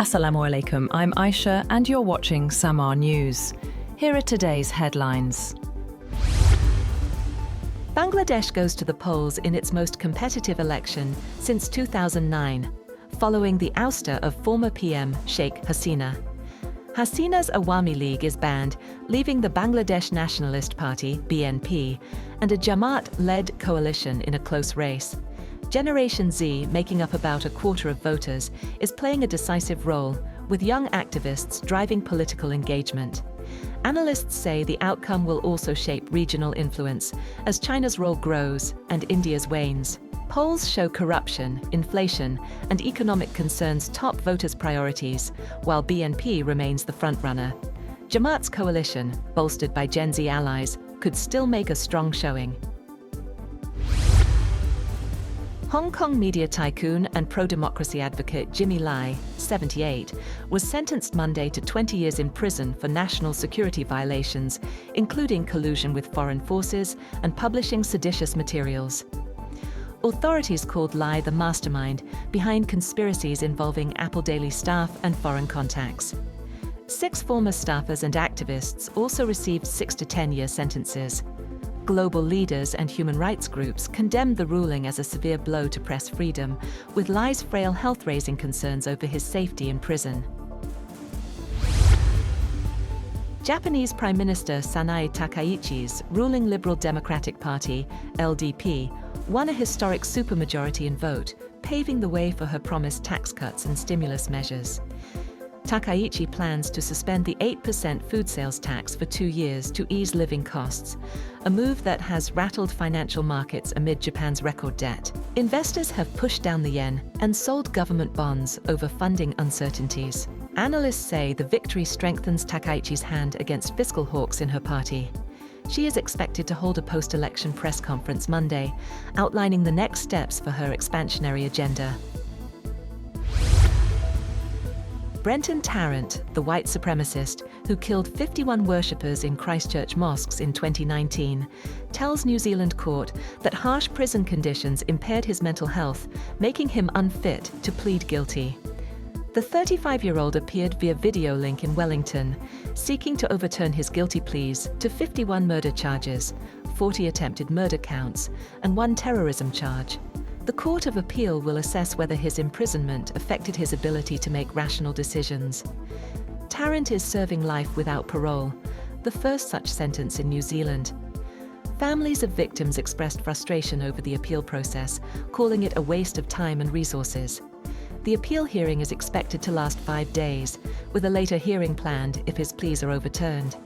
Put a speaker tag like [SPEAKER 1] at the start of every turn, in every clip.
[SPEAKER 1] Assalamu alaikum, I'm Aisha and you're watching Samaa News. Here are today's headlines. Bangladesh goes to the polls in its most competitive election since 2009, following the ouster of former PM Sheikh Hasina. Hasina's Awami League is banned, leaving the Bangladesh Nationalist Party, BNP, and a Jamaat-led coalition in a close race. Generation Z, making up about a quarter of voters, is playing a decisive role, with young activists driving political engagement. Analysts say the outcome will also shape regional influence as China's role grows and India's wanes. Polls show corruption, inflation, and economic concerns top voters' priorities, while BNP remains the frontrunner. Jamaat's coalition, bolstered by Gen Z allies, could still make a strong showing. Hong Kong media tycoon and pro-democracy advocate Jimmy Lai, 78, was sentenced Monday to 20 years in prison for national security violations, including collusion with foreign forces and publishing seditious materials. Authorities called Lai the mastermind behind conspiracies involving Apple Daily staff and foreign contacts. 6 former staffers and activists also received 6 to 10-year sentences. Global leaders and human rights groups condemned the ruling as a severe blow to press freedom, with Lai's frail health raising concerns over his safety in prison. Japanese Prime Minister Sanae Takaichi's ruling Liberal Democratic Party, LDP, won a historic supermajority in vote, paving the way for her promised tax cuts and stimulus measures. Takaichi plans to suspend the 8% food sales tax for 2 years to ease living costs, a move that has rattled financial markets amid Japan's record debt. Investors have pushed down the yen and sold government bonds over funding uncertainties. Analysts say the victory strengthens Takaichi's hand against fiscal hawks in her party. She is expected to hold a post-election press conference Monday, outlining the next steps for her expansionary agenda. Brenton Tarrant, the white supremacist who killed 51 worshippers in Christchurch mosques in 2019, tells New Zealand court that harsh prison conditions impaired his mental health, making him unfit to plead guilty. The 35-year-old appeared via video link in Wellington, seeking to overturn his guilty pleas to 51 murder charges, 40 attempted murder counts, and 1 terrorism charge. The Court of Appeal will assess whether his imprisonment affected his ability to make rational decisions. Tarrant is serving life without parole, the first such sentence in New Zealand. Families of victims expressed frustration over the appeal process, calling it a waste of time and resources. The appeal hearing is expected to last 5 days, with a later hearing planned if his pleas are overturned.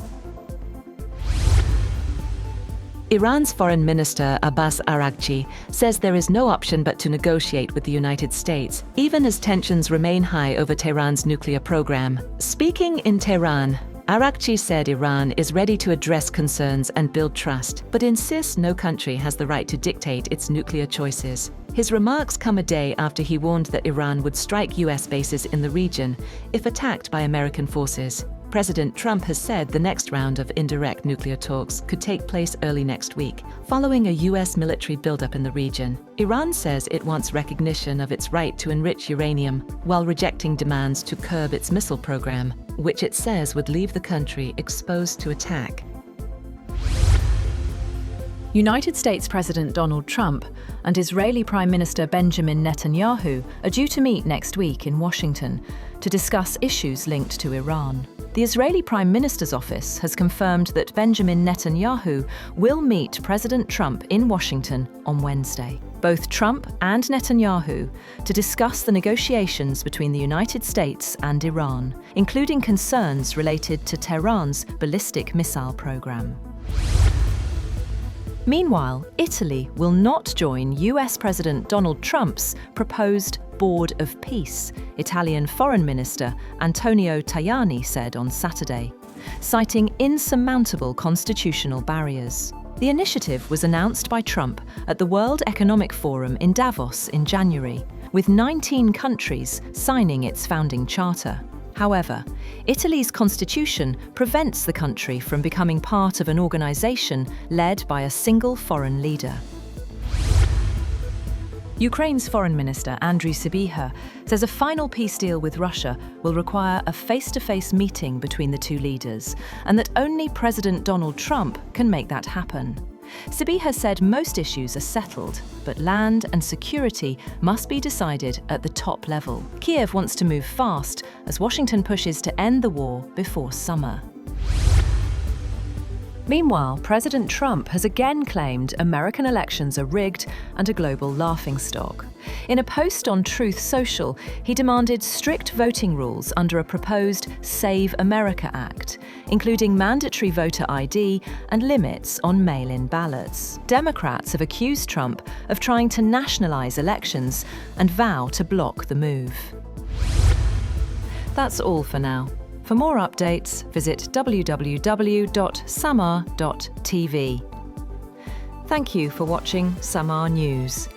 [SPEAKER 1] Iran's Foreign Minister Abbas Araghchi says there is no option but to negotiate with the United States, even as tensions remain high over Tehran's nuclear program. Speaking in Tehran, Araghchi said Iran is ready to address concerns and build trust, but insists no country has the right to dictate its nuclear choices. His remarks come a day after he warned that Iran would strike US bases in the region if attacked by American forces. President Trump has said the next round of indirect nuclear talks could take place early next week, following a US military buildup in the region. Iran says it wants recognition of its right to enrich uranium, while rejecting demands to curb its missile program, which it says would leave the country exposed to attack. United States President Donald Trump and Israeli Prime Minister Benjamin Netanyahu are due to meet next week in Washington to discuss issues linked to Iran. The Israeli Prime Minister's office has confirmed that Benjamin Netanyahu will meet President Trump in Washington on Wednesday. Both Trump and Netanyahu to discuss the negotiations between the United States and Iran, including concerns related to Tehran's ballistic missile program. Meanwhile, Italy will not join US President Donald Trump's proposed Board of Peace, Italian Foreign Minister Antonio Tajani said on Saturday, citing insurmountable constitutional barriers. The initiative was announced by Trump at the World Economic Forum in Davos in January, with 19 countries signing its founding charter. However, Italy's constitution prevents the country from becoming part of an organization led by a single foreign leader.
[SPEAKER 2] Ukraine's Foreign Minister Andriy Sybiha says a final peace deal with Russia will require a face-to-face meeting between the two leaders, and that only President Donald Trump can make that happen. Sybiha said most issues are settled, but land and security must be decided at the top level. Kiev wants to move fast as Washington pushes to end the war before summer. Meanwhile, President Trump has again claimed American elections are rigged and a global laughingstock. In a post on Truth Social, he demanded strict voting rules under a proposed Save America Act, including mandatory voter ID and limits on mail-in ballots. Democrats have accused Trump of trying to nationalize elections and vow to block the move. That's all for now. For more updates, visit www.samaa.tv. Thank you for watching Samaa News.